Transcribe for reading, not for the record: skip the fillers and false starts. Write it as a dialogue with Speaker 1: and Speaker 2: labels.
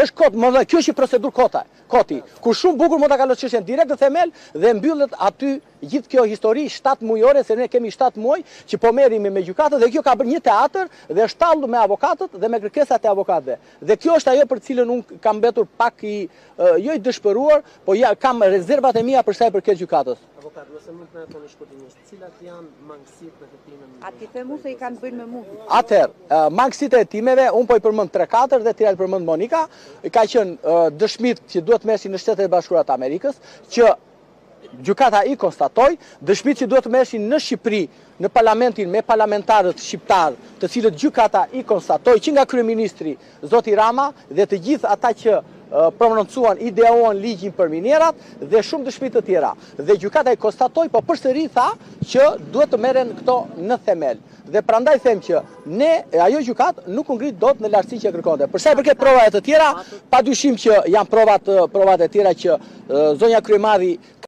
Speaker 1: është kot, më dhe kjo është procedur koti, ku shumë bukur mund ta kaloj çështjen direkt në themel dhe mbyllet aty gjithë kjo histori 7 mujore, se ne kemi 7 muaj që po merremi me gjykatët dhe kjo ka bërë një teatr dhe është tallur me avokatët dhe me kërkesat e avokatëve. Dhe kjo është ajo për cilën unë kam mbetur pak jo i dëshpëruar, po ja kam rezervat e mia për sa i përket gjykatës.
Speaker 2: Avokat, nëse mund të na thoni shkurtimisht, cilat janë mangësitë në hetimin?
Speaker 3: A ti themu se i kanë bërë me mua?
Speaker 1: Atëherë, mangësitë e hetimeve, unë po i përmend 3-4 dhe tira i përmend Monika, ka qenë dëshmit që duhet merreshin në Shtetet e Bashkuara të Amerikës, që gjykata i konstatoi, dëshmit që duhet merreshin në Shqipëri, në parlamentin me parlamentarët shqiptar, të cilët gjykata i konstatoi që nga kryeministri zoti Rama dhe të gjithë ata që prononcuan, ideuan ligjin për minerat dhe shumë dëshmi të tjera. Dhe gjykata i konstatoi, po përsëri tha që duhet të merren këto në themel. Dhe prandaj them që ajo gjykat nuk u ngrit dot në lartësinë që kërkonte. Për sa i përket provave të tjera, padyshim që janë provat e tjera që zonja Kryemadhi